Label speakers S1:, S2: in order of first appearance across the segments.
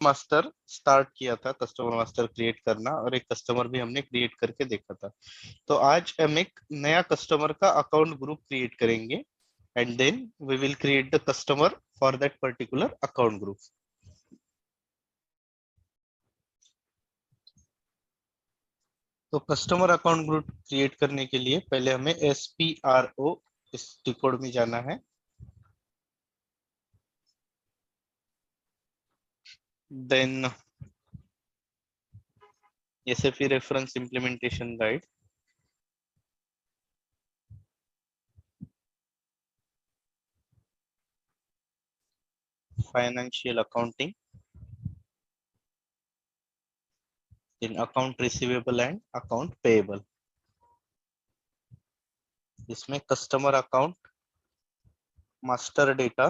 S1: Master start किया था, customer master create करना, और एक कस्टमर भी हमने क्रिएट करके देखा था। तो आज हम एक नया कस्टमर का अकाउंट ग्रुप क्रिएट करेंगे and then we will create the customer for that particular account group. तो कस्टमर अकाउंट ग्रुप क्रिएट करने के लिए पहले हमें SPRO इस कोड में जाना है। Then SAP reference implementation guide, financial accounting, then account receivable and account payable. इसमें customer account master data,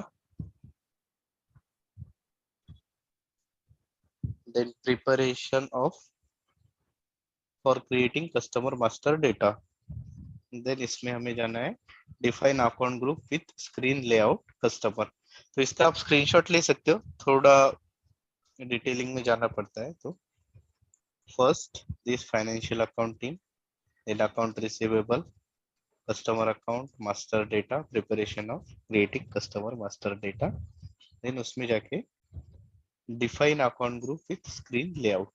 S1: then preparation of for creating customer master data, then इसमें हमें जाना है define account group with screen layout customer. तो इसका आप screenshot ले सकते हो, थोड़ा डिटेलिंग में जाना पड़ता है। तो first this financial accounting, then account receivable, customer account master data, preparation of creating customer master data, then उसमें जाके define account group with screen layout।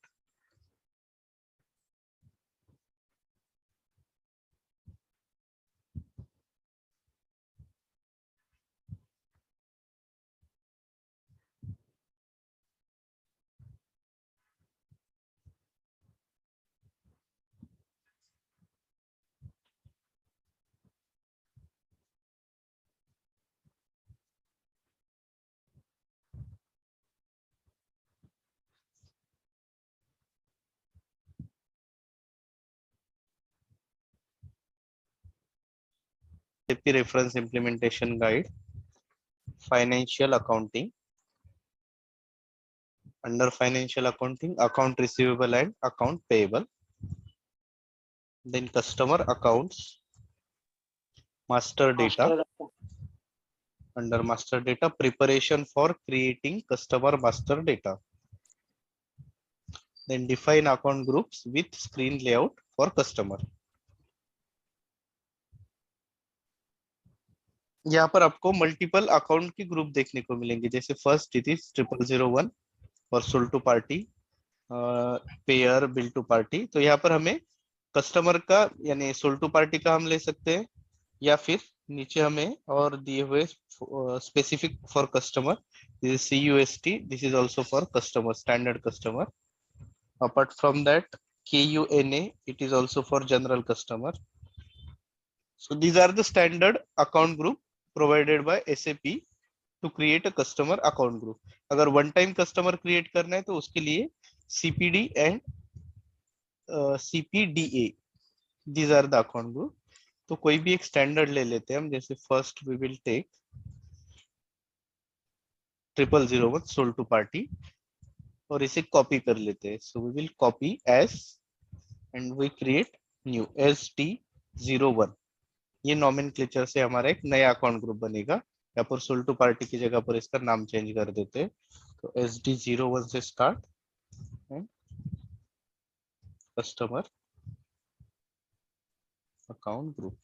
S1: SAP reference implementation guide, financial accounting, under financial accounting account receivable and account payable, then customer accounts master data, under master data preparation for creating customer master data, then define account groups with screen layout for customer। यहाँ पर आपको multiple account के group देखने को मिलेंगे, जैसे first it is 0001 और sold to party, payer bill to party. तो यहाँ पर हमें कस्टमर का यानी सोल टू पार्टी का हम ले सकते हैं, या फिर नीचे हमें और दिए हुए specific for customer, this is CUST, this is also for customer standard customer. Apart from that KUNA, it is also for general customer. So these are the standard account group provided by SAP to create a customer account group। अगर one time customer create करना है तो उसके लिए CPD and CPDA, these are the account group। तो कोई भी एक स्टैंडर्ड ले लेते हैं हम, जैसे first we will take 0001 sold to party और इसे कॉपी कर लेते हैं। So we will copy as and we create new SD01। ये नॉमेनक्लेचर से हमारा एक नया अकाउंट ग्रुप बनेगा। यहाँ पर सोल टू पार्टी की जगह पर इसका नाम चेंज कर देते हैं। तो SD01 से स्टार्ट कस्टमर अकाउंट ग्रुप।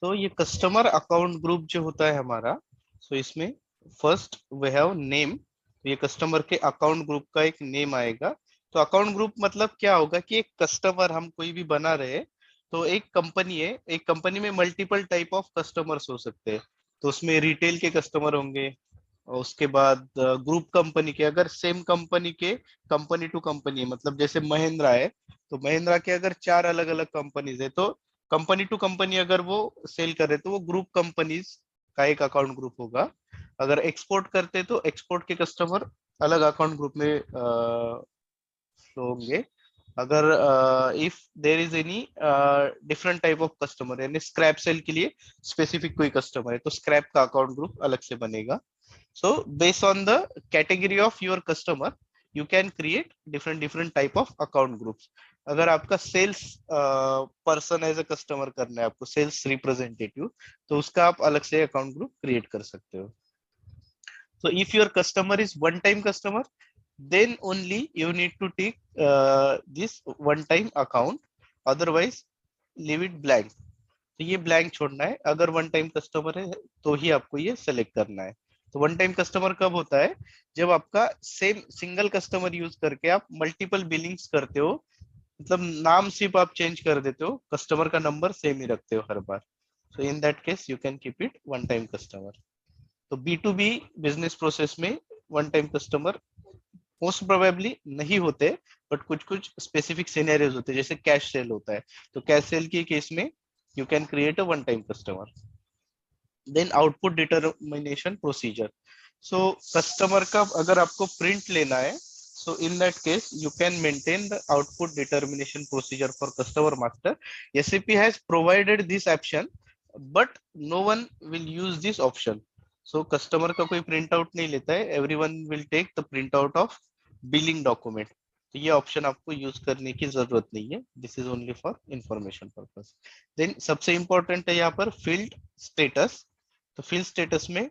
S1: सो ये कस्टमर अकाउंट ग्रुप जो होता है हमारा, सो इसमें फर्स्ट वी हैव नेम। ये कस्टमर के अकाउंट ग्रुप का एक नेम आएगा। तो अकाउंट ग्रुप मतलब क्या होगा कि एक कस्टमर हम कोई भी बना रहे हैं, तो एक कंपनी है, एक कंपनी में मल्टीपल टाइप ऑफ कस्टमर्स हो सकते हैं। तो उसमें रिटेल के कस्टमर होंगे, और उसके बाद ग्रुप कंपनी के, अगर सेम कंपनी के कंपनी टू कंपनी है, मतलब जैसे महिंद्रा है तो महिंद्रा के अगर 4 अलग अलग कंपनीज है तो कंपनी टू कंपनी अगर वो सेल करे तो वो ग्रुप कंपनीज का एक अकाउंट ग्रुप होगा। अगर एक्सपोर्ट करते तो एक्सपोर्ट के कस्टमर अलग अकाउंट ग्रुप में शो होंगे। अगर if there is any different type of customer, यानी स्क्रैप सेल के लिए स्पेसिफिक कोई कस्टमर है तो स्क्रैप का अकाउंट ग्रुप अलग से बनेगा। So based on the category of your customer, you can create different type of account groups. अगर आपका sales person as a customer करना है, आपको सेल्स रिप्रेजेंटेटिव, तो उसका आप अलग से अकाउंट ग्रुप क्रिएट कर सकते हो। So if your customer is one time customer, then only you need to take this one time account, otherwise leave it blank. तो ये ब्लैंक छोड़ना है। अगर वन टाइम कस्टमर है तो ही आपको ये सेलेक्ट करना है। तो वन टाइम कस्टमर कब होता है? जब आपका सेम सिंगल कस्टमर यूज करके आप मल्टीपल बिलिंग्स करते हो, मतलब नाम सिर्फ आप चेंज कर देते हो, कस्टमर का नंबर सेम ही रखते हो हर बार। So in that case you can keep it one time customer. तो B to B business process में one time customer most probably नहीं होते, बट कुछ कुछ स्पेसिफिक सिनेरियोज होते हैं, जैसे कैश सेल होता है, तो कैश सेल के केस में you can create a one time customer. Then output determination procedure. So customer का अगर आपको प्रिंट लेना है, so in that case you can maintain the output determination procedure for customer master. SAP has provided this option but no one will use this option. So customer का कोई print out नहीं लेता है, everyone will take the print out of billing document. तो ये option आपको use करने की जरूरत नहीं है, this is only for information purpose. Then सबसे इंपॉर्टेंट है यहाँ पर फील्ड स्टेटस। तो फील्ड स्टेटस में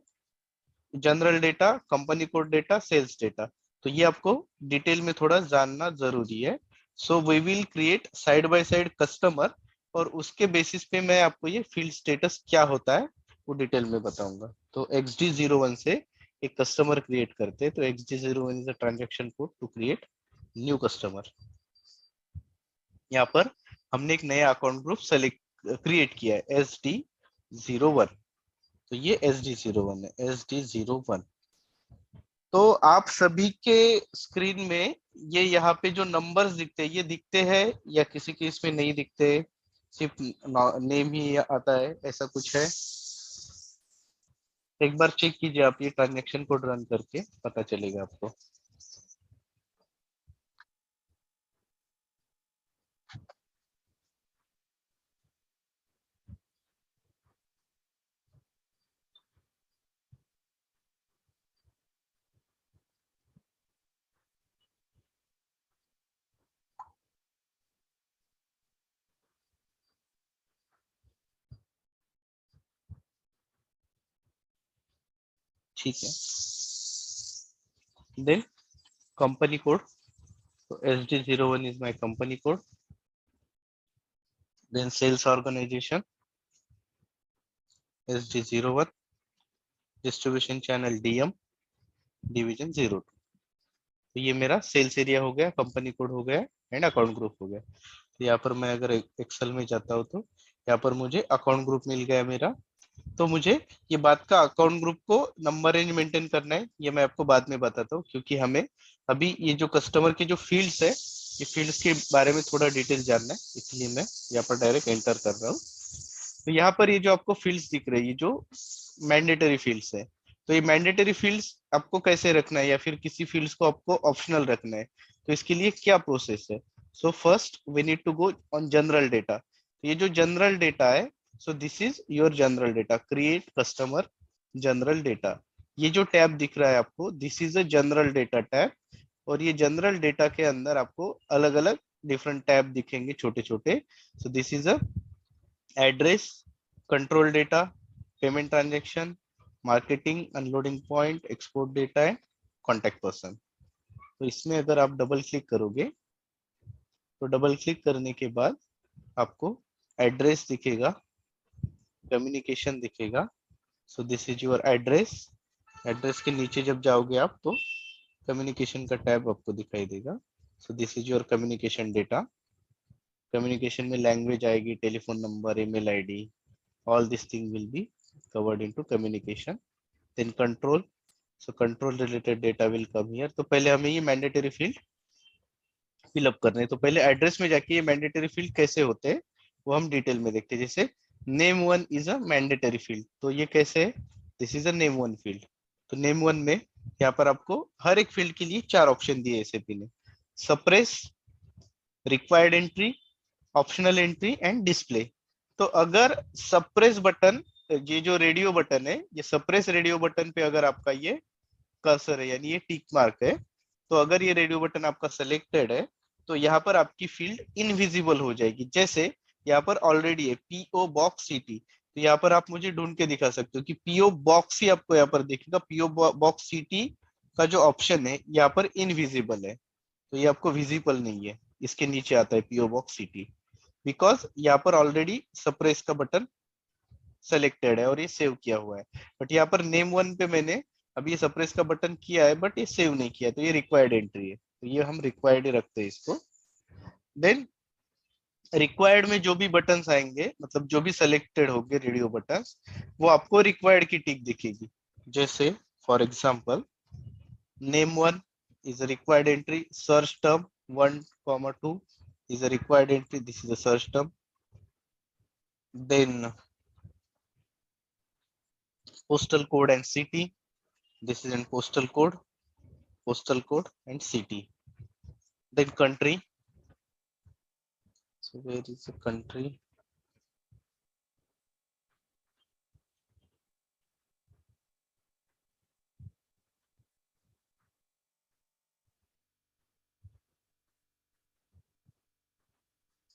S1: general data, company code data, sales data, तो ये आपको डिटेल में थोड़ा जानना जरूरी है। So we will create side by side customer, और उसके बेसिस पे मैं आपको ये फील्ड स्टेटस क्या होता है वो डिटेल में बताऊंगा। तो XD01 से एक कस्टमर क्रिएट करते हैं, तो XD01 is a transaction code to create new customer. यहाँ पर हमने एक नया अकाउंट ग्रुप सेलेक्ट क्रिएट किया है, SD01। तो ये SD01 है, SD01। तो आप सभी के स्क्रीन में ये यहाँ पे जो नंबर्स दिखते हैं, ये दिखते हैं या किसी के इसमें नहीं दिखते, सिर्फ नेम ही आता है, ऐसा कुछ है? एक बार चेक कीजिए आप, ये ट्रांजेक्शन कोड रन करके पता चलेगा आपको। ठीक है, देन कंपनी कोड, तो SD01 is my company code. Then sales organization SD01, distribution channel DM, division 02। तो ये मेरा सेल्स एरिया हो गया, कंपनी कोड हो गया, एंड अकाउंट ग्रुप हो गया। तो यहाँ पर मैं अगर एक्सेल में जाता हूँ तो यहाँ पर मुझे अकाउंट ग्रुप मिल गया मेरा। तो मुझे ये बात का अकाउंट ग्रुप को नंबर रेंज मेंटेन करना है, ये मैं आपको बाद में बताता हूँ, क्योंकि हमें अभी ये जो कस्टमर के जो फील्ड्स है, ये फील्ड्स के बारे में थोड़ा डिटेल जानना है, इसलिए मैं यहाँ पर डायरेक्ट एंटर कर रहा हूँ। तो यहाँ पर ये जो आपको फील्ड्स दिख रही है, जो मैंडेटरी फील्ड्स है, तो ये मैंडेटरी फील्ड्स आपको कैसे रखना है या फिर किसी फील्ड्स को आपको ऑप्शनल रखना है, तो इसके लिए क्या प्रोसेस है? So first we need to go on general data. तो ये जो जनरल डेटा है, so this is your general data, create customer general data. ये जो टैब दिख रहा है आपको, this is a general data tab, और ये जनरल डेटा के अंदर आपको अलग अलग डिफरेंट टैब दिखेंगे छोटे छोटे। सो this is a address, control data, payment transaction, marketing, unloading point, export data and contact person. तो इसमें अगर आप डबल क्लिक करोगे, तो डबल क्लिक करने के बाद आपको एड्रेस दिखेगा, कम्युनिकेशन दिखेगा। सो this is your address. Address के नीचे जब जाओगे आप तो कम्युनिकेशन का टैब आपको दिखाई देगा। सो this is your communication data. Communication में लैंग्वेज आएगी, telephone number, email ID, all this thing will be covered into communication. Then control, so control related data will come here. तो पहले हमें ये मैंडेटरी फील्ड फिलअप करने हैं। तो पहले एड्रेस में जाके ये मैंडेटरी फील्ड कैसे होते हैं वो हम डिटेल में देखते हैं। जैसे name one is a mandatory field, तो ये कैसे है, this is a name one field. तो नेम वन में यहाँ पर आपको हर एक फील्ड के लिए 4 ऑप्शन दिए एसएपी ने, suppress, required entry, optional entry and display. तो अगर सप्रेस बटन, ये जो रेडियो बटन है, ये सप्रेस रेडियो बटन पे अगर आपका ये कर्सर है यानी ये टिक मार्क है, तो अगर ये रेडियो बटन आपका सिलेक्टेड है तो यहाँ पर आपकी फील्ड इनविजिबल हो जाएगी। जैसे यहाँ पर ऑलरेडी है पीओ बॉक्स सिटी, तो यहाँ पर आप मुझे ढूंढ के दिखा सकते हो कि पीओ बॉक्स ही आपको यहाँ पर दिखेगा, पीओ बॉक्स सिटी का जो ऑप्शन है यहाँ पर इनविजिबल है, तो ये आपको विजिबल नहीं है। इसके नीचे आता है पीओ बॉक्स सिटी, बिकॉज यहाँ पर ऑलरेडी सप्रेस का बटन सेलेक्टेड है और ये सेव किया हुआ है। बट यहाँ पर नेम वन पे मैंने अभी ये सप्रेस का बटन किया है बट ये सेव नहीं किया, तो ये रिक्वायर्ड एंट्री है, तो ये हम रिक्वायर्ड ही रखते हैं इसको। देन रिक्वायर्ड में जो भी बटन्स आएंगे, मतलब जो भी सेलेक्टेड होंगे रेडियो बटन्स, वो आपको रिक्वायर्ड की टिक दिखेगी। जैसे for example name one is a required entry, search term 1, 2 is a required entry, this is a search term. Then postal code and city, this is in postal code and city. Then country, so where is the country,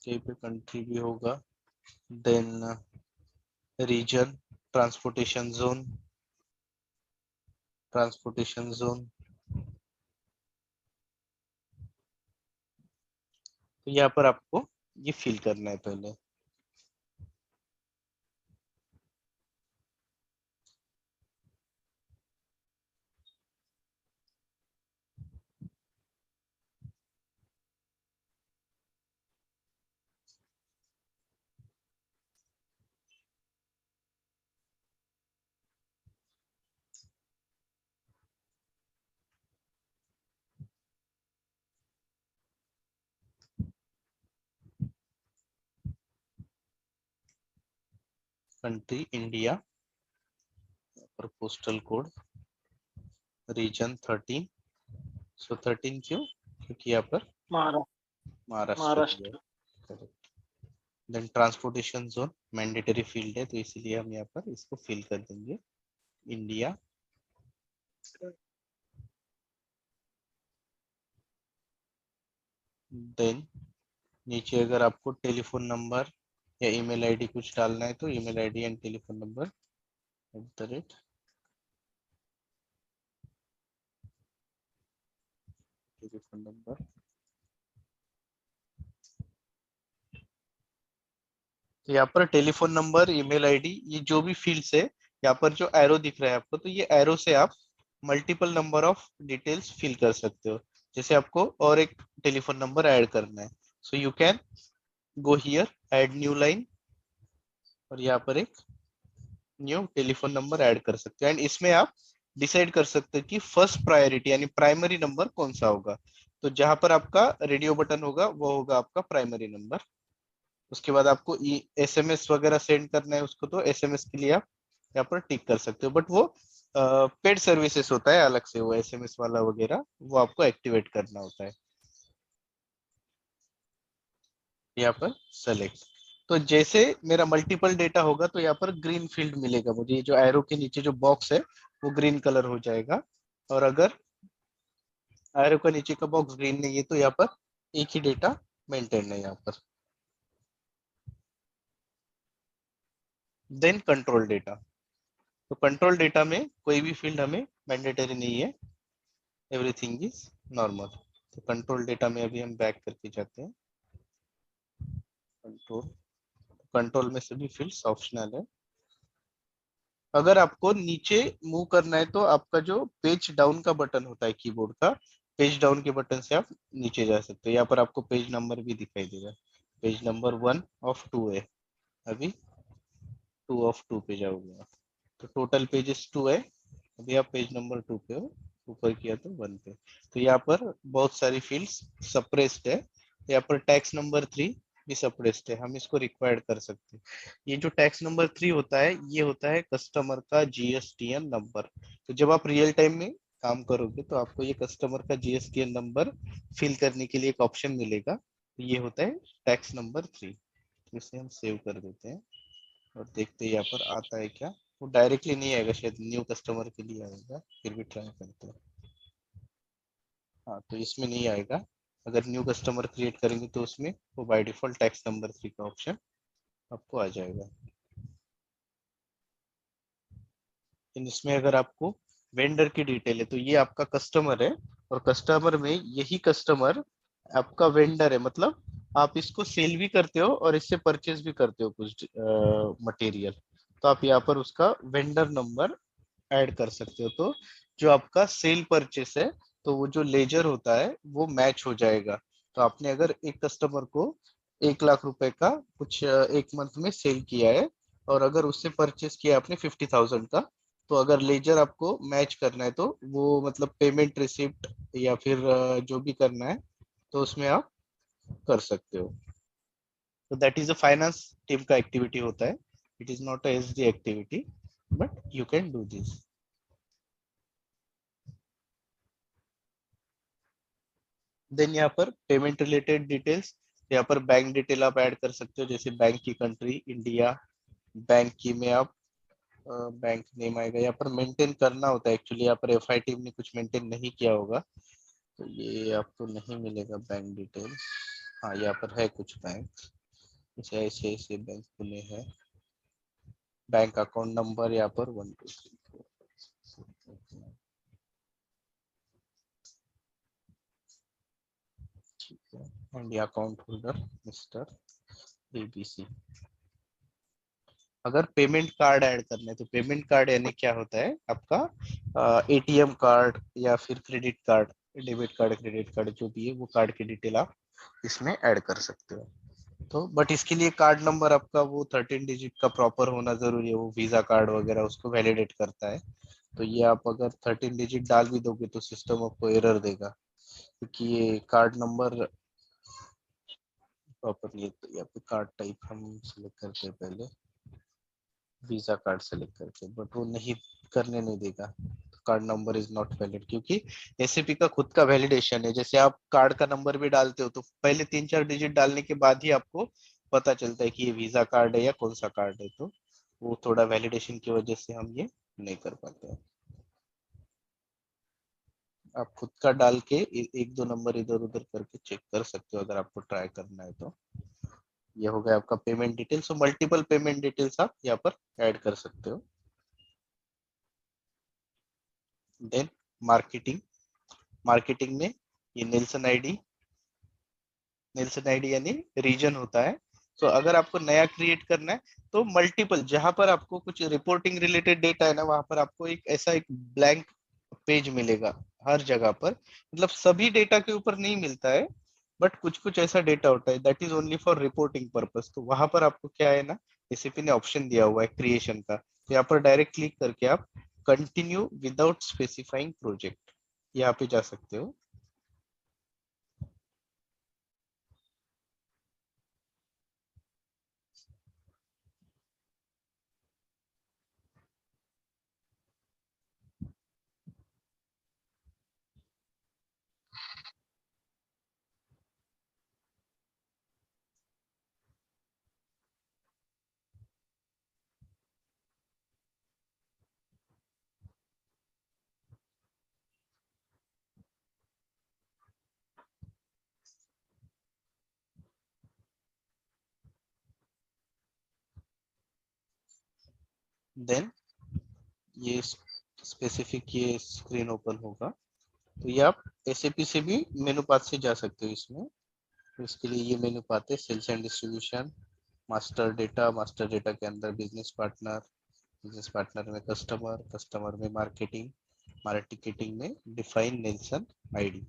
S1: कहीं पे country भी होगा। Then region, transportation zone, तो यहाँ पर आपको ये fill करना है पहले। कंट्री इंडिया और पोस्टल कोड रीजन 13, सो 13 क्यों, क्योंकि यहाँ पर महाराष्ट्र दिया है। Correct. Then transportation zone mandatory field है, तो इसीलिए हम यहाँ पर इसको फिल कर देंगे इंडिया। देन नीचे अगर आपको टेलीफोन नंबर या ईमेल आईडी कुछ डालना है तो email ID and telephone number @ telephone number. तो यहाँ पर टेलीफोन नंबर, ईमेल आईडी, ये जो भी फील्ड्स है, यहाँ पर जो एरो दिख रहा है आपको, तो ये एरो से आप multiple number of details fill कर सकते हो। जैसे आपको और एक टेलीफोन नंबर ऐड करना है, so you can go here add new line और यहाँ पर एक न्यू टेलीफोन नंबर ऐड कर सकते हैं। एंड इसमें आप डिसाइड कर सकते हैं कि फर्स्ट प्रायोरिटी यानी प्राइमरी नंबर कौन सा होगा। तो जहां पर आपका रेडियो बटन होगा वो होगा आपका प्राइमरी नंबर। उसके बाद आपको एसएमएस वगैरह सेंड करना है उसको, तो एसएमएस के लिए आप यहाँ पर टिक कर सकते हो, बट वो पेड सर्विसेज होता है अलग से, वो एसएमएस वाला वगैरह वो आपको एक्टिवेट करना होता है। यहाँ पर सेलेक्ट, तो जैसे मेरा मल्टीपल डेटा होगा तो यहाँ पर ग्रीन फील्ड मिलेगा मुझे, ये जो एरो के नीचे जो बॉक्स है वो ग्रीन कलर हो जाएगा। और अगर एरो का नीचे का बॉक्स ग्रीन नहीं है तो यहाँ पर एक ही डेटा मेंटेन है यहाँ पर। देन कंट्रोल डेटा, तो कंट्रोल डेटा में कोई भी फील्ड हमें मैंडेटरी नहीं है, एवरीथिंग इज नॉर्मल। तो कंट्रोल डेटा में अभी हम बैक करके जाते हैं। कंट्रोल में सभी फील्ड्स ऑप्शनल है। अगर आपको नीचे मूव करना है तो आपका जो पेज डाउन का बटन होता है कीबोर्ड का, पेज डाउन के बटन से आप नीचे जा सकते हो। यहाँ पर आपको पेज नंबर भी दिखाई देगा, पेज नंबर 1 of 2 है, अभी 2 of 2 पे जाऊंगा, तो टोटल पेजेस 2 है। अभी आप पेज नंबर 2 पे हो, ऊपर किया तो 1 पे। तो यहाँ पर बहुत सारी फील्ड्स सप्रेस्ड है। यहाँ पर टैक्स नंबर 3 भी सप्रेस्ड है, हम इसको रिक्वायर्ड कर सकते हैं। ये जो टैक्स नंबर 3 होता है, ये होता है कस्टमर का जीएसटीएन नंबर। तो जब आप रियल टाइम में काम करोगे तो आपको ये कस्टमर का जीएसटीएन नंबर फिल करने के लिए एक ऑप्शन मिलेगा। तो ये होता है टैक्स नंबर 3। तो इसे हम सेव कर देते हैं और देखते हैं यहाँ पर आता है क्या। वो डायरेक्टली नहीं आएगा, शायद न्यू कस्टमर के लिए आएगा, फिर भी ट्राई करते हैं। हाँ, तो इसमें नहीं आएगा। अगर न्यू कस्टमर क्रिएट करेंगे तो उसमें वो बाय डिफॉल्ट टैक्स नंबर 3 का ऑप्शन आपको आ जाएगा। लेकिन इसमें अगर आपको वेंडर की डिटेल है तो ये आपका कस्टमर है, और कस्टमर में यही कस्टमर आपका वेंडर है। मतलब आप इसको सेल भी करते हो और इससे परचेज भी करते हो कुछ मटेरियल। तो आप यहाँ पर उसका वेंडर नंबर ऐड कर सकते हो। तो जो आपका सेल परचेस है, तो वो जो लेजर होता है वो मैच हो जाएगा। तो आपने अगर एक कस्टमर को 1 लाख रुपए का कुछ एक मंथ में सेल किया है, और अगर उससे परचेस किया आपने 50,000 का, तो अगर लेजर आपको मैच करना है तो वो मतलब पेमेंट रिसिप्ट या फिर जो भी करना है तो उसमें आप कर सकते हो। तो that is a finance team का एक्टिविटी होता है। It is not a SD activity, but you can do this. Then यहाँ पर पेमेंट रिलेटेड डिटेल्स, यहाँ पर बैंक डिटेल आप ऐड कर सकते हो, जैसे बैंक की कंट्री इंडिया, बैंक की में आप बैंक नेम आएगा। यहाँ पर मेंटेन करना होता है एक्चुअली, यहाँ पर एफआई टीम ने कुछ मेंटेन नहीं किया होगा, तो ये आपको नहीं मिलेगा बैंक डिटेल। हाँ, यहाँ पर है कुछ बैंक, जैसे ऐसे ऐसे बैंक खुले हैं। बैंक अकाउंट नंबर यहाँ पर 1 2 3 4 ठीक है। एंड ये अकाउंट होल्डर मिस्टर एबीसी। अगर पेमेंट कार्ड ऐड करना है तो पेमेंट कार्ड यानी क्या होता है आपका एटीएम कार्ड या फिर credit card, debit card credit card जो भी है वो कार्ड की डिटेल आप इसमें ऐड कर सकते हो। तो बट इसके लिए कार्ड नंबर आपका वो 13 डिजिट का प्रॉपर होना जरूरी है, वो वीजा कार्ड वगैरह उसको वैलिडेट करता है। तो ये आप अगर 13 डिजिट डाल भी दोगे तो सिस्टम आपको एरर देगा, क्योंकि ये कार्ड नंबर प्रॉपर नहीं है। तो यहाँ पे कार्ड टाइप हम सिलेक्ट करते हैं पहले, वीजा कार्ड सेलेक्ट करके, बट वो नहीं करने नहीं देगा। Card number is not valid, क्योंकि एसएपी का खुद का वैलिडेशन है। जैसे आप कार्ड का नंबर भी डालते हो तो पहले 3 4 डिजिट डालने के बाद ही आपको पता चलता है कि ये वीजा कार्ड है या कौन सा कार्ड है। तो वो थोड़ा वैलिडेशन की वजह से हम ये नहीं कर पाते हैं। आप खुद का डाल के एक दो नंबर इधर उधर करके चेक कर सकते हो अगर आपको ट्राई करना है तो। ये हो गया आपका पेमेंट डिटेल्स। तो मल्टीपल पेमेंट डिटेल्स आप यहाँ पर ऐड कर सकते हो। देन मार्केटिंग, मार्केटिंग में ये नेल्सन आईडी यानी रीजन होता है। तो अगर आपको नया क्रिएट करना है तो मल्टीपल, जहां पर आपको कुछ रिपोर्टिंग रिलेटेड डेटा है ना, वहां पर आपको एक ऐसा एक ब्लैंक पेज मिलेगा हर जगह पर। मतलब सभी डेटा के ऊपर नहीं मिलता है, बट कुछ कुछ ऐसा डेटा होता है that is only for reporting purpose. तो वहां पर आपको क्या है ना, एसीपी ने ऑप्शन दिया हुआ है क्रिएशन का, तो यहाँ पर डायरेक्ट क्लिक करके आप कंटिन्यू विदाउट स्पेसिफाइंग प्रोजेक्ट यहाँ पे जा सकते हो। देन ये स्पेसिफिक ये स्क्रीन ओपन होगा। तो ये आप एसएपी से भी मेनू पाथ से जा सकते हो इसमें। तो इसके लिए ये मेनू पाथ है sales and distribution, master data, master data के अंदर बिजनेस पार्टनर, बिजनेस पार्टनर में कस्टमर, कस्टमर में मार्केटिंग, मार्केटिंग में डिफाइन नेल्सन आईडी।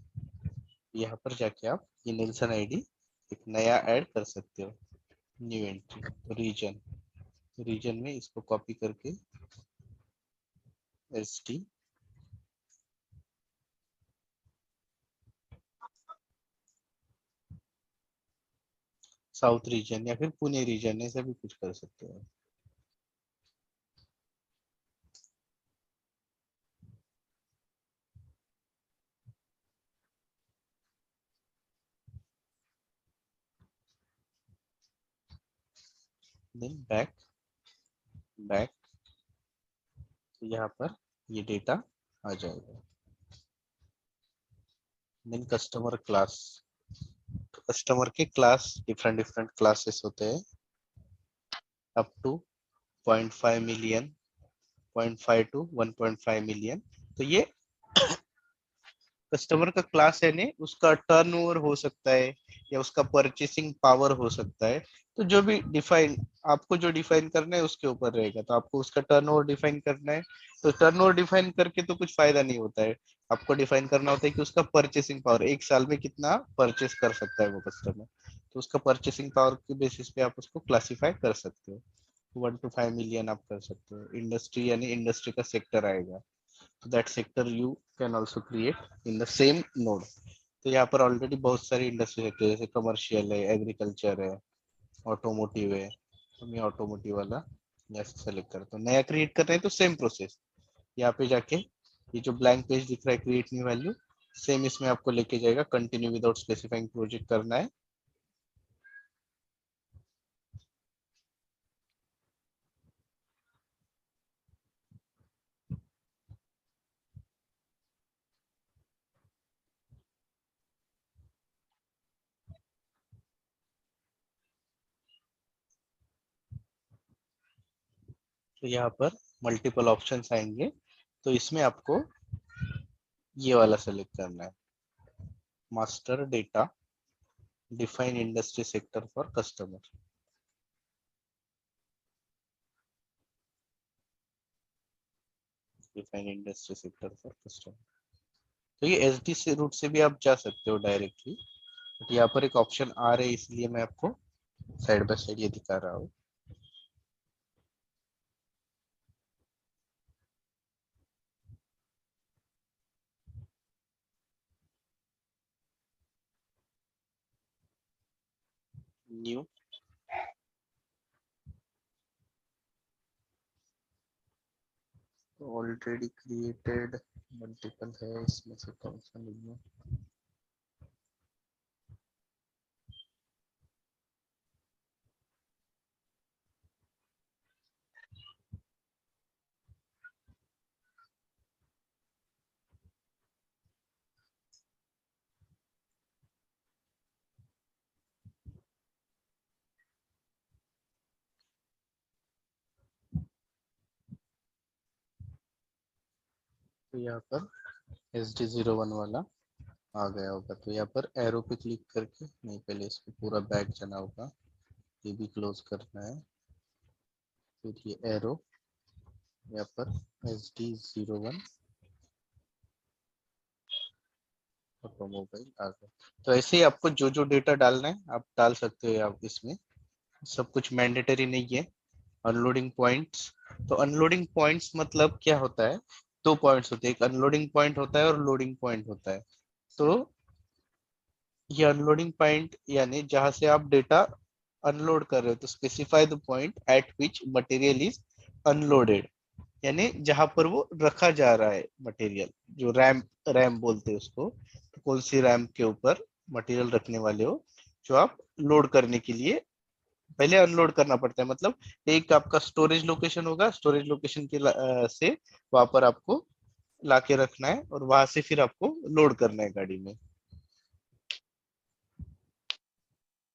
S1: यहाँ पर जाके आप ये नेल्सन आईडी एक नया ऐड कर सकते हो, न्यू एंट्री। रीजन, रीजन में इसको कॉपी करके एस टी साउथ रीजन या फिर पुणे रीजन, ऐसा भी कुछ कर सकते हो। देन बैक, बैक, तो यहाँ पर ये डेटा आ जाएगा। देन कस्टमर क्लास, कस्टमर के क्लास डिफरेंट डिफरेंट क्लासेस होते हैं, up to 0.5 million, 0.5 to 1.5 million. तो ये कस्टमर का क्लास है ने उसका टर्नओवर हो सकता है या उसका परचेसिंग पावर हो सकता है। तो जो भी डिफाइन, आपको जो डिफाइन करना है उसके ऊपर रहेगा। तो आपको उसका टर्नओवर डिफाइन करना है, तो टर्नओवर डिफाइन करके तो कुछ फायदा नहीं होता है। आपको डिफाइन करना होता है कि उसका परचेसिंग पावर, एक साल में कितना परचेस कर सकता है वो कस्टमर। तो उसका परचेसिंग पावर के बेसिस पे आप उसको क्लासिफाई कर सकते हो। 1 to 5 मिलियन आप कर सकते हो। इंडस्ट्री यानी इंडस्ट्री का सेक्टर आएगा, तो that sector you can also create in the same node. तो यहाँ पर ऑलरेडी बहुत सारी इंडस्ट्री सेक्टर, जैसे कमर्शियल है, एग्रीकल्चर है, ऑटोमोटिव है। तो मैं ऑटोमोटिव वाला जैसे सेलेक्ट करता हूँ। नया क्रिएट कर रहे हैं तो सेम प्रोसेस, यहाँ पे जाके ये जो ब्लैंक पेज दिख रहा है क्रिएट न्यू वैल्यू, सेम इसमें आपको लेके जाएगा। कंटिन्यू विदाउट स्पेसिफाइंग प्रोजेक्ट करना है। तो यहाँ पर मल्टीपल ऑप्शंस आएंगे, तो इसमें आपको ये वाला सेलेक्ट करना है, master data define industry sector for customer. Define industry sector for customer, तो ये एसडी से रूट से भी आप जा सकते हो डायरेक्टली, बट यहाँ पर एक ऑप्शन आ रहे इसलिए मैं आपको साइड बाय साइड ये दिखा रहा हूँ। न्यू, ऑलरेडी क्रिएटेड, मल्टीपल है, इसमें से कौन सा नहीं है। तो यहाँ पर SD01 वाला आ गया होगा। तो यहाँ पर एरो पे क्लिक करके, नहीं पहले इसको पूरा बैक जाना होगा, ये भी क्लोज करना है। फिर ये एरो, यहाँ पर SD01 ऑटोमोबाइल आ गया। तो ऐसे ही आपको जो जो डेटा डालना है आप डाल सकते हो। आप इसमें सब कुछ मैंडेटरी नहीं है। अनलोडिंग पॉइंट्स, तो अनलोडिंग पॉइंट्स मतलब क्या होता है, दो पॉइंट्स होते हैं, एक अनलोडिंग पॉइंट होता है और लोडिंग पॉइंट होता है। तो ये अनलोडिंग पॉइंट यानी जहां से आप डेटा अनलोड कर रहे हो, तो specify the point eight which material is unloaded, यानी जहां पर वो रखा जा रहा है मटेरियल, जो रैम, रैम बोलते हैं उसको। तो कौन सी रैम के ऊपर मटेरियल रखने वाले हो, जो आप लोड करने के लिए पहले अनलोड करना पड़ता है। मतलब एक आपका स्टोरेज लोकेशन होगा, स्टोरेज लोकेशन के से वहां पर आपको लाके रखना है और वहां से फिर आपको लोड करना है गाड़ी में।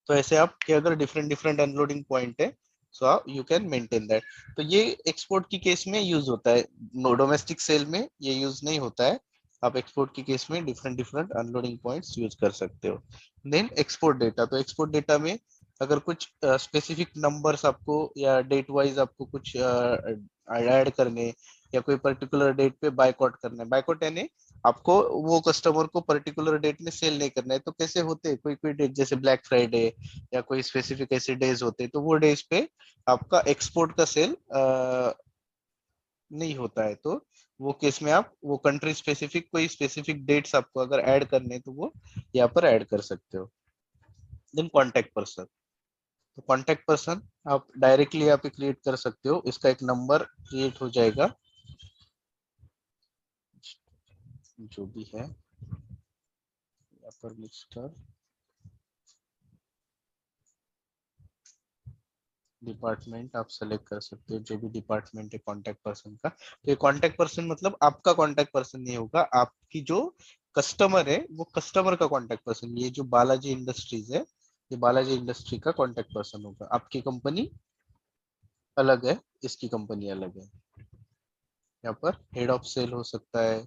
S1: तो ऐसे आप कि अगर डिफरेंट डिफरेंट अनलोडिंग पॉइंट है, so you can maintain that. तो ये एक्सपोर्ट की केस में यूज होता है, नो डोमेस्टिक सेल में ये यूज नहीं होता है। आप एक्सपोर्ट की केस में different different unloading points use कर सकते हो। देन एक्सपोर्ट डेटा, तो एक्सपोर्ट डेटा में अगर कुछ स्पेसिफिक नंबर्स आपको या डेट वाइज आपको कुछ ऐड करने, या कोई पर्टिकुलर डेट पे बायकॉट करना है। बायकॉट यानी आपको वो कस्टमर को पर्टिकुलर डेट में सेल नहीं करना है। तो कैसे होते हैं, कोई कोई डेट जैसे ब्लैक फ्राइडे या कोई स्पेसिफिक ऐसे डेज होते हैं, तो वो डेज पे आपका एक्सपोर्ट का सेल नहीं होता है। तो वो केस में आप वो कंट्री स्पेसिफिक कोई स्पेसिफिक डेट्स आपको अगर ऐड करने हैं, तो वो यहाँ पर ऐड कर सकते हो। देन कॉन्टेक्ट पर्सन, तो कॉन्टेक्ट पर्सन आप डायरेक्टली यहाँ पे क्रिएट कर सकते हो, इसका एक नंबर क्रिएट हो जाएगा जो भी है यहाँ पर मिस्टर डिपार्टमेंट आप सेलेक्ट कर सकते हो, जो भी डिपार्टमेंट है कॉन्टेक्ट पर्सन का। तो ये कॉन्टेक्ट पर्सन मतलब आपका कॉन्टेक्ट पर्सन नहीं होगा, आपकी जो कस्टमर है वो कस्टमर का कॉन्टेक्ट पर्सन, ये जो बालाजी इंडस्ट्रीज है ये बालाजी इंडस्ट्री का कॉन्टेक्ट पर्सन होगा। आपकी कंपनी अलग है, इसकी कंपनी अलग है। यहाँ पर हेड ऑफ सेल हो सकता है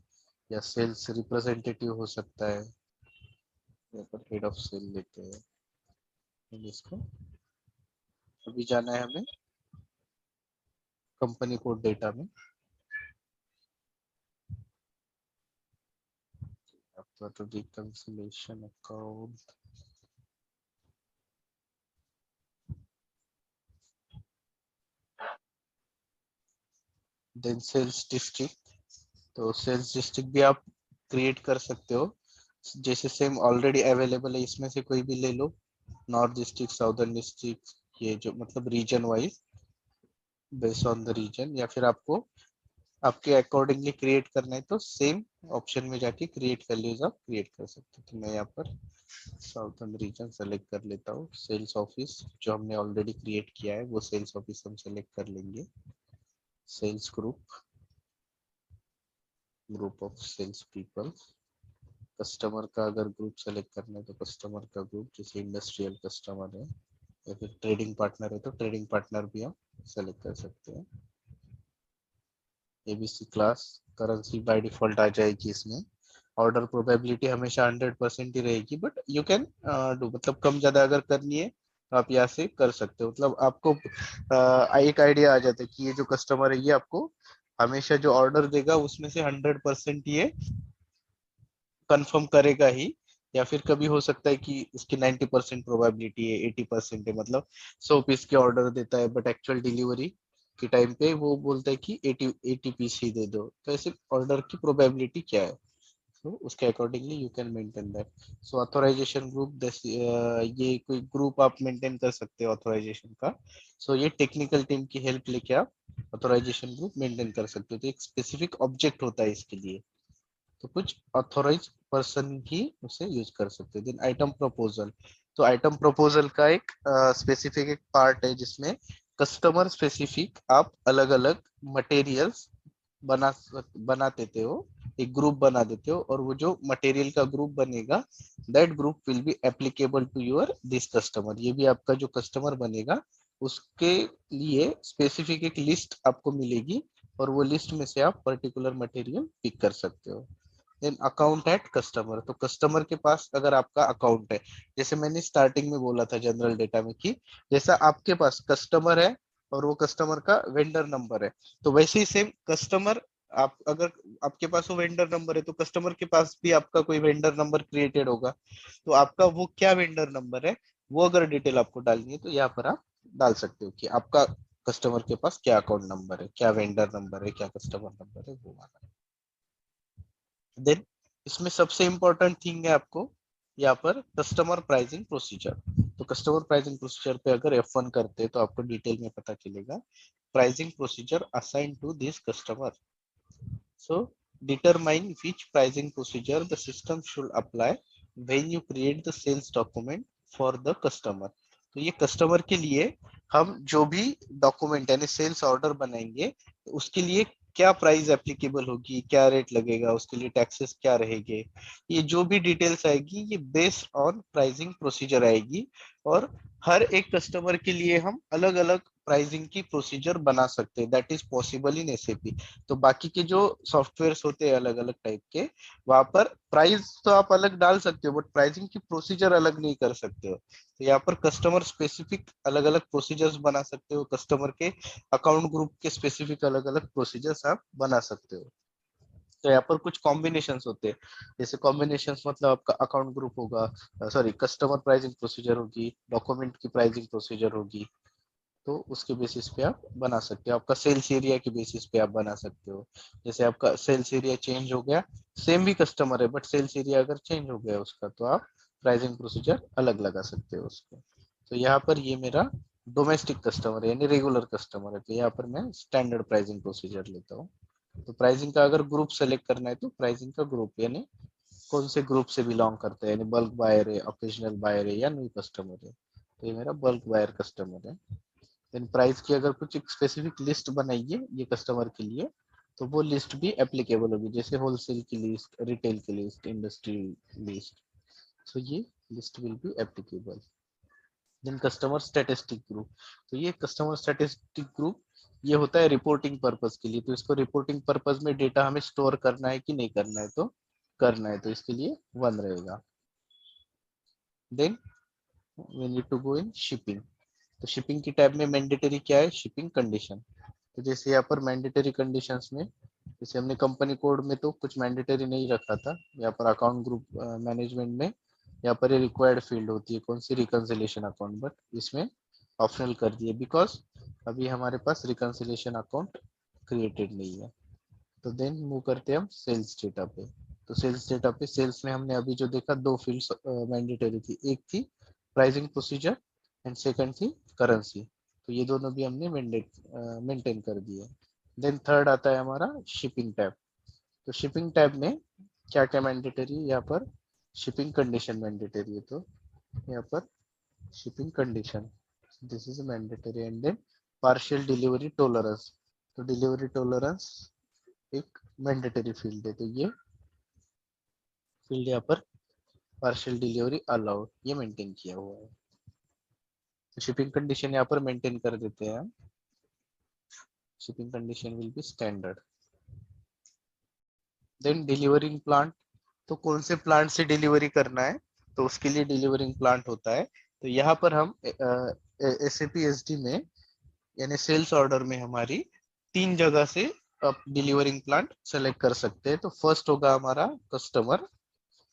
S1: या सेल्स रिप्रेजेंटेटिव हो सकता है। यहाँ पर हेड ऑफ सेल लेते हैं इसको। अभी जाना है हमें कंपनी कोड डेटा में, आपका तो reconciliation account, then sales district. तो सेल्स डिस्ट्रिक्ट भी आप क्रिएट कर सकते हो, जैसे सेम ऑलरेडी अवेलेबल है इसमें से कोई भी ले लो, नॉर्थ डिस्ट्रिक्ट, साउदर्न डिस्ट्रिक्ट, ये जो मतलब region wise based on the region, या फिर आपको आपके अकॉर्डिंगली क्रिएट करना है तो सेम ऑप्शन में जाके क्रिएट वैल्यूज आप क्रिएट कर सकते हो। तो मैं यहाँ पर साउथर्न रीजन सेलेक्ट कर लेता हूँ। सेल्स ऑफिस जो हमने ऑलरेडी क्रिएट किया है वो सेल्स ऑफिस हम सेलेक्ट कर लेंगे। Sales group, group of sales people. Customer का अगर ग्रुप सेलेक्ट करना है तो कस्टमर का ग्रुप, जैसे इंडस्ट्रियल कस्टमर है या फिर ट्रेडिंग पार्टनर है तो ट्रेडिंग पार्टनर भी आप सेलेक्ट कर सकते हैं। ABC class, currency by default आ जाएगी इसमें। ऑर्डर प्रोबेबिलिटी हमेशा 100% ही रहेगी, बट यू कैन डू, मतलब कम ज्यादा अगर करनी है तो आप यहाँ से कर सकते हो। मतलब आपको एक आइडिया आ जाता है कि ये जो कस्टमर है ये आपको हमेशा जो ऑर्डर देगा उसमें से 100% ये कंफर्म करेगा ही, या फिर कभी हो सकता है कि इसकी 90% प्रोबेबिलिटी है, 80% है, मतलब 100 पीस के ऑर्डर देता है बट एक्चुअल डिलीवरी के टाइम पे वो बोलता है कि 80 पीस ही दे दो। तो ऐसे ऑर्डर की प्रोबेबिलिटी क्या है, तो उसके accordingly you can maintain that. So authorization group, ये कोई ग्रुप आप मेंटेन कर सकते हो ऑथराइजेशन का। सो ये टेक्निकल टीम की हेल्प लेके आप ऑथराइजेशन ग्रुप मेंटेन कर सकते हो। तो एक स्पेसिफिक ऑब्जेक्ट होता है इसके लिए, तो कुछ ऑथोराइज पर्सन ही उसे यूज कर सकते हैं। देन आइटम प्रपोजल, तो आइटम प्रपोजल का एक स्पेसिफिक एक पार्ट है जिसमें कस्टमर स्पेसिफिक आप अलग अलग मटेरियल्स बना देते हो, एक ग्रुप बना देते हो, और वो जो मटेरियल का ग्रुप बनेगा that group will be applicable to your this customer. ये भी आपका जो कस्टमर बनेगा उसके लिए स्पेसिफिक एक लिस्ट आपको मिलेगी, और वो लिस्ट में से आप पर्टिकुलर मटेरियल पिक कर सकते हो। देन अकाउंट एट कस्टमर, तो कस्टमर के पास अगर आपका अकाउंट है, जैसे मैंने स्टार्टिंग में बोला था जनरल डेटा में कि जैसा आपके पास कस्टमर है और वो कस्टमर का वेंडर नंबर है, तो वैसे ही सेम कस्टमर, आप अगर आपके पास वो वेंडर नंबर है तो कस्टमर के पास भी आपका कोई वेंडर नंबर क्रिएटेड होगा। तो आपका वो क्या वेंडर नंबर है वो अगर डिटेल आपको डालनी है तो यहाँ पर आप डाल सकते हो कि आपका कस्टमर के पास क्या अकाउंट नंबर है, क्या वेंडर नंबर है, क्या कस्टमर नंबर है, वो वाला। देन इसमें सबसे इंपॉर्टेंट थिंग है आपको यहाँ पर कस्टमर प्राइसिंग प्रोसीजर। तो कस्टमर प्राइसिंग प्रोसीजर पे अगर F1 करते हैं तो आपको डिटेल में पता चलेगा pricing procedure assign to this customer. So determine which pricing procedure the system should apply when you create the sales document for the customer। तो ये कस्टमर के लिए हम जो भी डॉक्यूमेंट यानी सेल्स ऑर्डर बनाएंगे तो उसके लिए क्या प्राइस एप्लीकेबल होगी, क्या रेट लगेगा, उसके लिए टैक्सेस क्या रहेंगे, ये जो भी डिटेल्स आएगी ये बेस्ड ऑन प्राइसिंग प्रोसीजर आएगी। और हर एक कस्टमर के लिए हम अलग अलग प्राइसिंग की प्रोसीजर बना सकते हैं, that is possible in SAP. तो बाकी के जो सॉफ्टवेयर होते हैं अलग अलग टाइप के, वहां पर प्राइस तो आप अलग डाल सकते हो बट प्राइसिंग की प्रोसीजर अलग नहीं कर सकते हो। तो यहाँ पर कस्टमर स्पेसिफिक अलग अलग प्रोसीजर्स बना सकते हो, कस्टमर के अकाउंट ग्रुप के स्पेसिफिक अलग अलग प्रोसीजर्स आप बना सकते हो। तो यहाँ पर कुछ कॉम्बिनेशंस होते हैं, जैसे कॉम्बिनेशंस मतलब आपका अकाउंट ग्रुप होगा, सॉरी कस्टमर प्राइसिंग प्रोसीजर होगी, डॉक्यूमेंट की प्राइसिंग प्रोसीजर होगी, तो उसके बेसिस पे आप बना सकते हो। आपका सेल्स एरिया के बेसिस पे आप बना सकते हो, जैसे आपका सेल्स एरिया चेंज हो गया, सेम भी कस्टमर है बट सेल्स एरिया अगर चेंज हो गया उसका, तो आप प्राइसिंग प्रोसीजर अलग लगा सकते हो उसको। तो यहाँ पर ये मेरा डोमेस्टिक कस्टमर है यानी रेगुलर कस्टमर है, तो यहाँ पर मैं स्टैंडर्ड प्राइसिंग प्रोसीजर लेता हूँ। तो प्राइसिंग का अगर ग्रुप सेलेक्ट करना है तो प्राइसिंग का ग्रुप यानी कौन से ग्रुप से बिलोंग करता है, यानी बल्क बायर है, ऑकेजनल बायर है या न्यू कस्टमर है। तो ये मेरा बल्क बायर कस्टमर है। देन प्राइस की अगर कुछ स्पेसिफिक लिस्ट बनाइए ये कस्टमर के लिए, तो वो लिस्ट भी एप्लीकेबल होगी, जैसे होलसेल की लिस्ट, रिटेल की लिस्ट, इंडस्ट्री लिस्ट। सो ये list will be applicable. Then customer statistic group, तो ये कस्टमर स्टैटिस्टिक ग्रुप ये होता है रिपोर्टिंग पर्पस के लिए। तो इसको रिपोर्टिंग पर्पस में डेटा हमें स्टोर करना है कि नहीं करना है, तो करना है, तो इसके लिए 1 रहेगा। Then we need to go in shipping. तो शिपिंग की टैब में मैंडेटरी क्या है, शिपिंग कंडीशन। तो जैसे यहाँ पर मैंडेटरी कंडीशंस में, जैसे हमने कंपनी कोड में तो कुछ मैंडेटरी नहीं रखा था, यहाँ पर अकाउंट ग्रुप मैनेजमेंट में यहाँ पर ये रिक्वायर्ड फील्ड होती है कौन सी, रिकंसिलिएशन अकाउंट, बट इसमें ऑप्शनल कर दिए बिकॉज अभी हमारे पास रिकंसिलिएशन अकाउंट क्रिएटेड नहीं है। तो देन मूव करते हैं हम सेल्स डेटा पे। तो सेल्स डेटा पे सेल्स में हमने अभी जो देखा दो फील्ड्स मैंडेटरी थी, एक थी प्राइसिंग प्रोसीजर एंड सेकंड थी करेंसी। तो ये दोनों भी हमने मेंटेन कर दिए। देन थर्ड आता है हमारा शिपिंग टैब। तो शिपिंग टैब में क्या क्या मैंडेटरी, यहाँ पर शिपिंग कंडीशन मैंडेटरी है, तो यहाँ पर shipping condition this is mandatory. And then partial delivery tolerance, तो डिलीवरी टॉलरेंस एक मैंडेटरी फील्ड है, तो ये फील्ड यहाँ पर पार्शियल डिलीवरी अलाउड ये मेंटेन किया हुआ है। तो शिपिंग कंडीशन यहाँ पर मेंटेन कर देते हैं हम। Shipping condition will be standard. Then delivering plant, तो कौन से प्लांट से डिलीवरी करना है, तो उसके लिए डिलीवरिंग प्लांट होता है। तो यहाँ पर हम SAP SD में यानी सेल्स ऑर्डर में हमारी 3 जगह से आप डिलीवरिंग प्लांट सेलेक्ट कर सकते हैं। तो फर्स्ट होगा हमारा कस्टमर,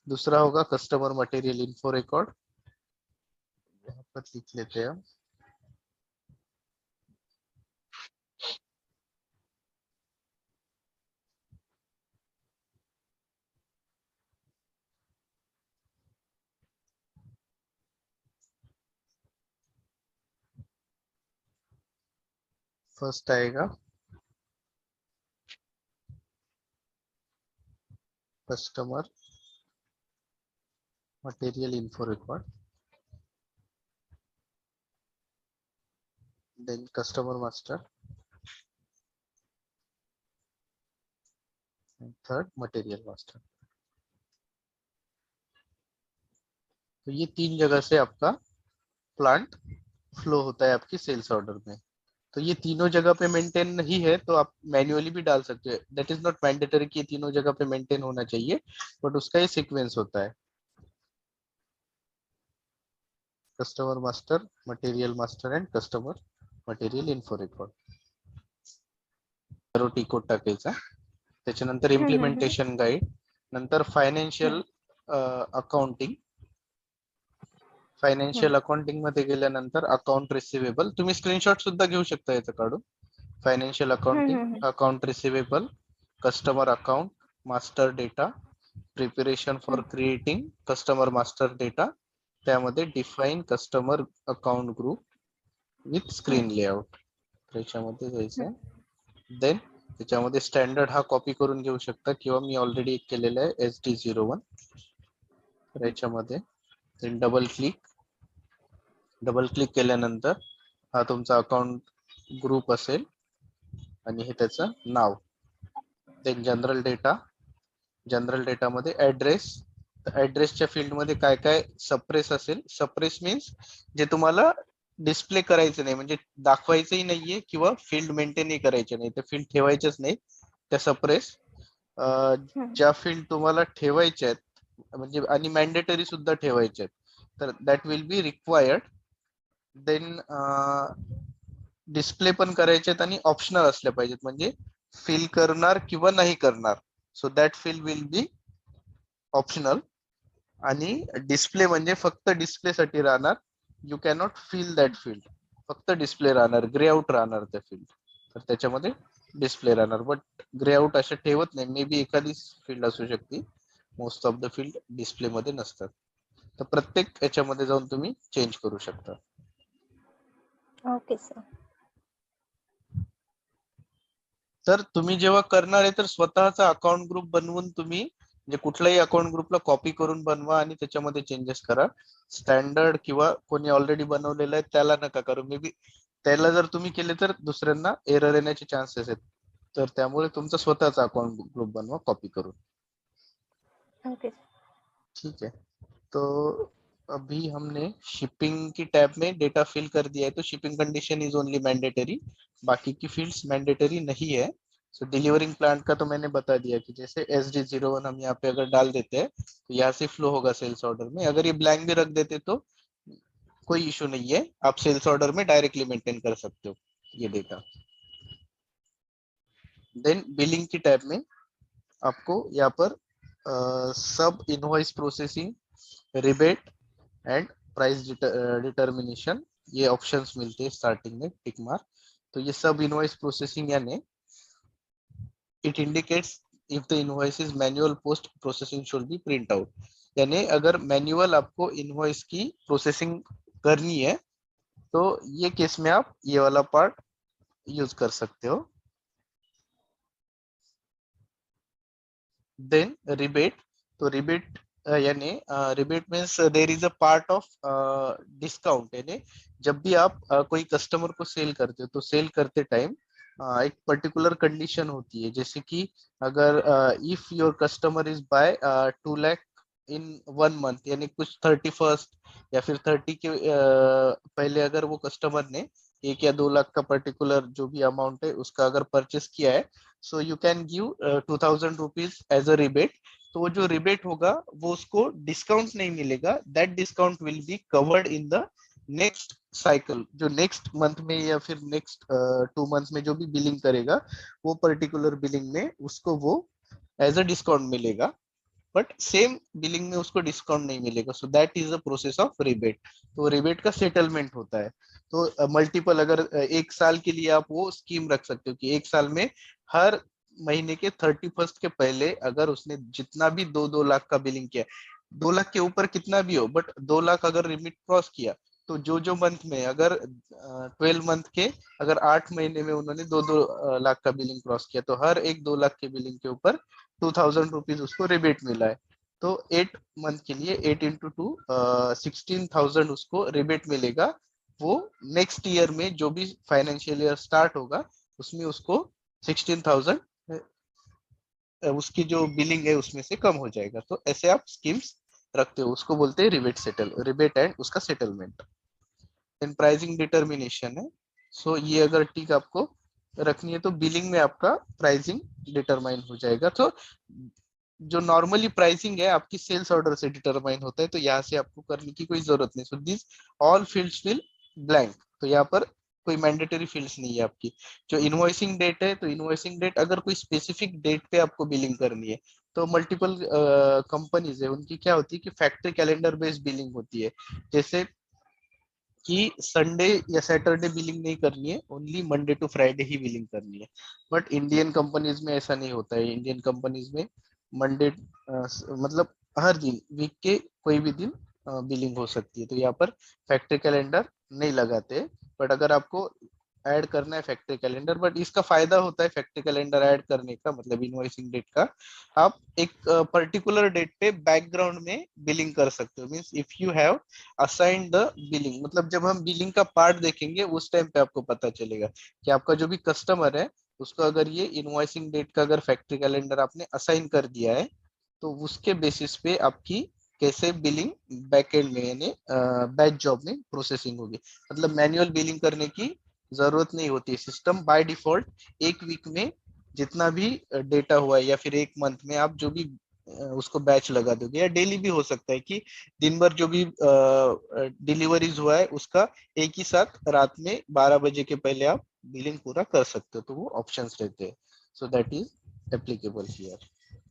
S1: दूसरा होगा कस्टमर मटेरियल इन्फो रिकॉर्ड, यहाँ पर लिख लेते हैं हम। फर्स्ट आएगा customer material info record, then customer master, third material master. तो ये 3 जगह से आपका प्लांट फ्लो होता है आपकी सेल्स ऑर्डर में। तो ये तीनों जगह पे मेंटेन नहीं है तो आप मैन्युअली भी डाल सकते हो, दैट इज नॉट मैंडेटरी कि तीनों जगह पे मेंटेन होना चाहिए, बट उसका ये सीक्वेंस होता है customer master, material master and customer material info record. T code टाकायचा, त्याच्यानंतर इम्प्लिमेंटेशन गाईड, नंतर फायनान्शियल अकाउंटिंग। फायनान्शियल अकाउंटिंग मध्ये गेल्यानंतर अकाउंट रिसिवेबल, तुम्ही स्क्रीनशॉट सुद्धा घेऊ शकता याचं काढून। Financial accounting, account receivable, customer account, master data, preparation for creating customer master data, त्यामध्ये define customer account group with screen layout, त्याच्यामध्ये जायचं। देन त्याच्यामध्ये स्टँडर्ड हा कॉपी करून घेऊ शकता किंवा मी ऑलरेडी एक केलेला आहे SD01, तर याच्यामध्ये देन डबल क्लिक केल्यानंतर हा तुमचा अकाउंट ग्रुप असेल आणि हे त्याचं नाव। देन जनरल डेटा मध्ये ऍड्रेस, ऍड्रेसच्या फील्ड मध्ये काय काय सप्रेस असेल, सप्रेस मीन्स जे तुम्हाला डिस्प्ले करायचं नाही, म्हणजे दाखवायचंही नाहीये किंवा फील्ड मेंटेनही करायचे नाही, तर फील्ड ठेवायचेच नाही त्या सप्रेस। ज्या फील्ड तुम्हाला ठेवायच्या आहेत म्हणजे आणि मॅन्डेटरी सुद्धा ठेवायच्या आहेत तर that will be required. Then display पण करायचे आहेत आणि ऑप्शनल असल्या पाहिजेत, म्हणजे फिल करणार किंवा नाही करणार, so that field will be optional. आणि डिस्प्ले म्हणजे फक्त डिस्प्ले साठी राहणार, you cannot fill that field, फक्त डिस्प्ले राहणार, ग्रे आउट राहणार त्या फील्ड, तर त्याच्यामध्ये डिस्प्ले राहणार, बट ग्रे आउट अशा ठेवत नाही, मे बी एखादी फील्ड असू शकते, most of the field display मध्ये नसतात। तर प्रत्येक याच्यामध्ये जाऊन तुम्ही चेंज करू शकता।
S2: Okay sir.
S1: तर तुम्ही जेव्हा करणार आहे तर स्वतःचा अकाउंट ग्रुप बनवून तुम्ही म्हणजे कुठल्याही अकाउंट ग्रुपला कॉपी करून बनवा आणि त्याच्यामध्ये चेंजेस करा. स्टँडर्ड किंवा कोणी ऑलरेडी बनवलेलं आहे त्याला नका करू. मे बी त्याला जर तुम्ही केले तर दुसऱ्यांना एरर येण्याचे चान्सेस आहेत. तर त्यामुळे तुमचा स्वतःचा अकाउंट ग्रुप बनवा कॉपी करून.
S2: ओके.
S1: ठीक है, तो अभी हमने शिपिंग की टैब में डेटा फिल कर दिया है, तो shipping condition is only mandatory, बाकी की फील्ड्स मैंडेटरी नहीं है. सो डिलीवरिंग प्लांट का तो मैंने बता दिया कि जैसे SD01 हम यहाँ पे अगर डाल देते हैं तो यहाँ से फ्लो होगा सेल्स ऑर्डर में. अगर ये ब्लैंक भी रख देते तो कोई इशू नहीं है, आप सेल्स ऑर्डर में डायरेक्टली मेंटेन कर सकते हो ये डेटा. देन बिलिंग की टैब में आपको यहाँ पर सब invoice processing, rebate and price determination ये ऑप्शंस मिलते हैं स्टार्टिंग में टिक मार्क. तो ये सब इनवॉइस प्रोसेसिंग यानी it indicates if the invoice is manual post processing should be print out. यानी अगर मैनुअल आपको इनवॉइस की प्रोसेसिंग करनी है तो ये केस में आप ये वाला पार्ट यूज कर सकते हो. देन रिबेट, तो रिबेट यानी rebate means there is a part of discount. यानी जब भी आप कोई कस्टमर को सेल करते हो तो सेल करते टाइम एक पर्टिकुलर कंडीशन होती है, जैसे कि अगर if your customer is by 2 lakh in 1 month, यानी कुछ 31st या फिर 30 के पहले अगर वो कस्टमर ने 1 या 2 लाख का पर्टिकुलर जो भी अमाउंट है उसका अगर परचेस किया है, so you can give 2000 rupees as a rebate. तो वो जो रिबेट होगा वो उसको डिस्काउंट नहीं मिलेगा, that discount will be covered in the next cycle. जो नेक्स्ट मंथ में या फिर नेक्स्ट 2 मंथ में जो भी बिलिंग करेगा वो पर्टिकुलर बिलिंग में उसको वो एज अ डिस्काउंट मिलेगा, बट सेम बिलिंग में उसको डिस्काउंट नहीं मिलेगा. सो that is the process of rebate. तो रिबेट का सेटलमेंट होता है. तो मल्टीपल अगर 1 साल के लिए आप वो स्कीम रख सकते हो कि 1 साल में हर महीने के 31st के पहले अगर उसने जितना भी 2-2 लाख का बिलिंग किया, 2 लाख के ऊपर कितना भी हो, बट 2 लाख अगर लिमिट क्रॉस किया तो जो जो मंथ में अगर 12 मंथ के अगर 8 महीने में उन्होंने 2-2 लाख का बिलिंग क्रॉस किया तो हर एक 2 लाख के बिलिंग के ऊपर 2000 रुपीज उसको रिबेट मिला है. तो 8 मंथ के लिए 8 into 2 16,000 उसको रिबेट मिलेगा. वो नेक्स्ट ईयर में जो भी फाइनेंशियल ईयर स्टार्ट होगा उसमें उसको 16,000 उसकी जो बिलिंग है उसमें से कम हो जाएगा. तो ऐसे आप स्कीम्स रखते हो, उसको बोलते हैं रिबेट एंड उसका सेटलमेंट. देन प्राइसिंग डिटर्मिनेशन है. सो ये अगर टिक आपको रखनी है तो बिलिंग में आपका प्राइसिंग डिटरमाइन हो जाएगा. तो जो नॉर्मली प्राइसिंग है आपकी सेल्स ऑर्डर से डिटरमाइन होता है, तो यहाँ से आपको करने की कोई जरूरत नहीं. So this all fields will blank. तो यहाँ पर कोई मैंडेटरी फील्ड्स नहीं है आपकी. जो इनवॉइसिंग डेट है तो इनवॉइसिंग डेट अगर कोई स्पेसिफिक डेट पे आपको बिलिंग करनी है तो मल्टीपल कंपनीज है उनकी क्या होती है कि फैक्ट्री कैलेंडर बेस्ड बिलिंग होती है. जैसे कि संडे या सैटरडे बिलिंग नहीं करनी है, ओनली मंडे टू फ्राइडे ही बिलिंग करनी है. बट इंडियन कंपनीज में ऐसा नहीं होता है. इंडियन कंपनीज में मंडे मतलब हर दिन वीक के कोई भी दिन बिलिंग हो सकती है. तो यहाँ पर फैक्ट्री कैलेंडर नहीं लगाते. बट अगर आपको ऐड करना है फैक्ट्री कैलेंडर, बट इसका फायदा होता है फैक्ट्री कैलेंडर ऐड करने का मतलब इनवॉइसिंग डेट का, आप एक पर्टिकुलर डेट पे बैकग्राउंड में बिलिंग कर सकते हो. Means if you have assign the billing, मतलब जब हम बिलिंग का पार्ट देखेंगे उस टाइम पे आपको पता चलेगा कि आपका जो भी कस्टमर है उसको अगर ये इनवॉइसिंग डेट का अगर फैक्ट्री कैलेंडर आपने असाइन कर दिया है तो उसके बेसिस पे आपकी कैसे बिलिंग बैकएंड में यानी बैच जॉब में प्रोसेसिंग होगी. मतलब मैन्युअल बिलिंग करने की जरूरत नहीं होती. सिस्टम बाय डिफॉल्ट एक वीक में जितना भी डेटा हुआ है या फिर एक मंथ में आप जो भी उसको बैच लगा दोगे, या डेली भी हो सकता है कि दिन भर जो भी डिलीवरीज हुआ है उसका एक ही साथ रात में 12 बजे के पहले आप बिलिंग पूरा कर सकते हो. तो वो ऑप्शंस रहते हैं. So that is applicable here.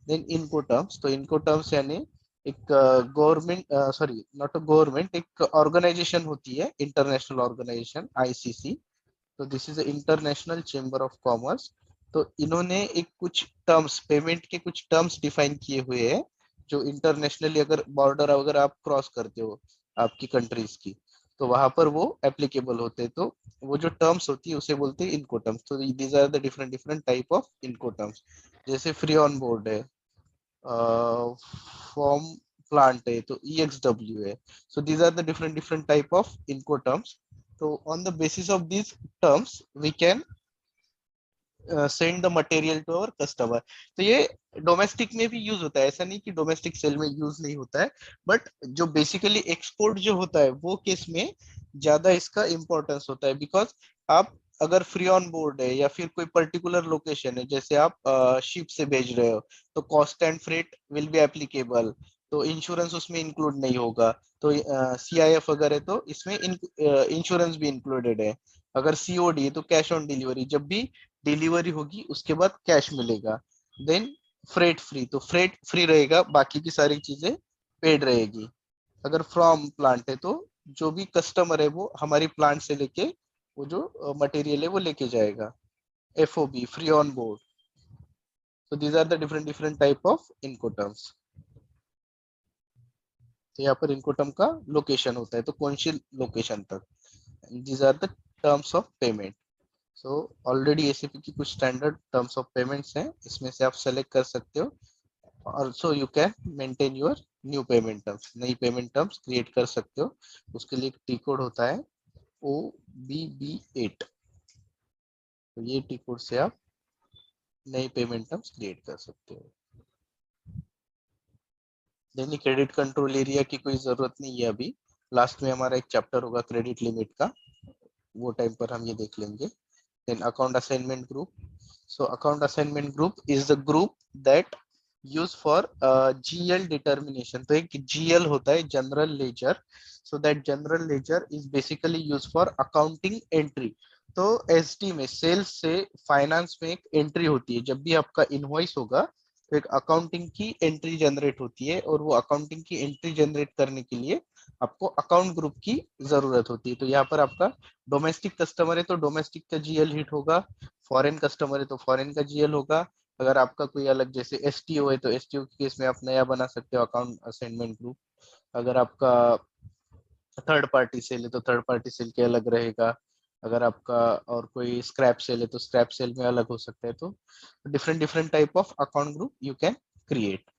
S1: Then incoterms, तो इनको टर्म्स यानी एक government sorry not a government, एक ऑर्गेनाइजेशन होती है इंटरनेशनल ऑर्गेनाइजेशन ICC. तो this is international chamber of commerce. तो इन्होंने एक कुछ टर्म्स पेमेंट के कुछ टर्म्स डिफाइन किए हुए हैं जो इंटरनेशनली अगर बॉर्डर अगर आप क्रॉस करते हो आपकी कंट्रीज की तो वहां पर वो एप्लीकेबल होते हैं। तो वो जो टर्म्स होती है उसे बोलते हैं इनको टर्म्स। तो these are the different different type of incoterms. जैसे फ्री ऑन बोर्ड है, फॉर्म प्लांट है, तो EXW है। So these are the different different type of incoterms. तो on the basis of these terms we can send the material to our customer. तो ये domestic में भी use होता है, ऐसा नहीं कि डोमेस्टिक सेल में यूज नहीं होता है, बट जो बेसिकली एक्सपोर्ट जो होता है वो केस में ज्यादा इसका इंपॉर्टेंस होता है। बिकॉज आप अगर फ्री ऑन बोर्ड है या फिर कोई पर्टिकुलर लोकेशन है, जैसे आप शिप से भेज रहे हो, तो cost and freight will be applicable, तो इंश्योरेंस उसमें इंक्लूड नहीं होगा। तो CIF अगर है तो इसमें इंश्योरेंस भी इंक्लूडेड है। अगर COD है तो कैश ऑन डिलीवरी, जब भी डिलीवरी होगी उसके बाद कैश मिलेगा। देन फ्रेट फ्री, तो फ्रेट फ्री रहेगा, बाकी की सारी चीजें पेड रहेगी। अगर फ्रॉम प्लांट है तो जो भी कस्टमर है वो हमारी प्लांट से लेके वो जो मटेरियल है वो लेके जाएगा। FOB free on board. तो these are the different different type of Incoterms. तो यहाँ पर इनकोटर्म का लोकेशन होता है, तो कौन सी लोकेशन तक। These are the terms of payment. So already ACP की कुछ स्टैंडर्ड टर्म्स ऑफ पेमेंट्स हैं, इसमें से आप सेलेक्ट कर सकते हो। और सो you can maintain your new payment terms, नई पेमेंट टर्म्स क्रिएट कर सकते हो। उसके लिए एक टी कोड होता है OBB8। तो ये टी कोड से आप नई पेमेंट टर्म्स क्रिएट कर सकते हो। देन क्रेडिट कंट्रोल एरिया की कोई जरूरत नहीं है अभी, लास्ट में हमारा एक चैप्टर होगा क्रेडिट लिमिट का, वो टाइम पर हम ये देख लेंगे। Then account assignment group. So account assignment group is the group that use for GL determination. तो एक GL होता है general ledger. So that general ledger is basically used for accounting entry. तो SD में सेल्स से finance में एक entry होती है, जब भी आपका इनवॉइस होगा तो एक अकाउंटिंग की एंट्री जनरेट होती है, और वो अकाउंटिंग की एंट्री जनरेट करने के लिए आपको अकाउंट ग्रुप की जरूरत होती है। तो यहाँ पर आपका डोमेस्टिक कस्टमर है तो डोमेस्टिक का GL हिट होगा, फॉरेन कस्टमर है तो फॉरेन का GL होगा। अगर आपका कोई अलग जैसे STO है तो STO के केस में आप नया बना सकते हो अकाउंट असाइनमेंट ग्रुप। अगर आपका थर्ड पार्टी सेल है तो थर्ड पार्टी सेल के अलग रहेगा। अगर आपका और कोई स्क्रैप सेल है तो स्क्रैप सेल में अलग हो सकता है। तो different different type of account group you can create.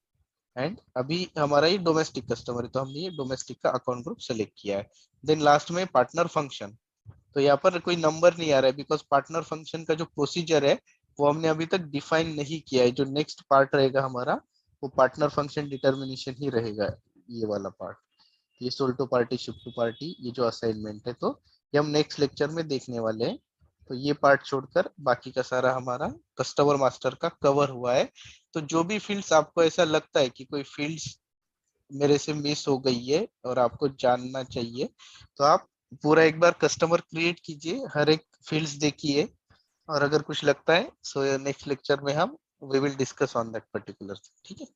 S1: And अभी हमारा ये डोमेस्टिक कस्टमर है तो हमने ये डोमेस्टिक का अकाउंट ग्रुप सेलेक्ट किया है। देन लास्ट में पार्टनर फंक्शन। तो यहाँ पर कोई नंबर नहीं आ रहा है, बिकॉज पार्टनर फंक्शन का जो प्रोसीजर है वो हमने अभी तक डिफाइन नहीं किया है। जो नेक्स्ट पार्ट रहेगा हमारा वो पार्टनर फंक्शन डिटर्मिनेशन ही रहेगा, ये वाला पार्ट। ये sold to party ship to party ये जो असाइनमेंट है, तो ये हम नेक्स्ट लेक्चर में देखने वाले हैं। तो ये पार्ट छोड़कर बाकी का सारा हमारा कस्टमर मास्टर का कवर हुआ है। तो जो भी फील्ड्स आपको ऐसा लगता है कि कोई फील्ड्स मेरे से मिस हो गई है और आपको जानना चाहिए, तो आप पूरा एक बार कस्टमर क्रिएट कीजिए, हर एक फील्ड्स देखिए, और अगर कुछ लगता है सो नेक्स्ट लेक्चर में हम we will discuss on that particular. ठीक है,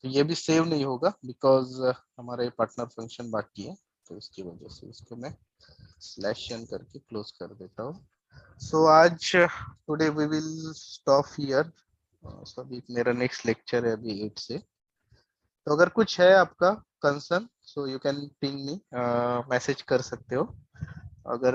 S1: तो ये भी सेव नहीं होगा बिकॉज हमारा ये पार्टनर फंक्शन बाकी है, तो इसकी वजह से इसको मैं स्लैश एन करके क्लोज कर देता हूँ। सो आज today we will stop here. So अभी मेरा नेक्स्ट लेक्चर है अभी 8 से। तो अगर कुछ है आपका concern so you can ping me, message कर सकते हो। अगर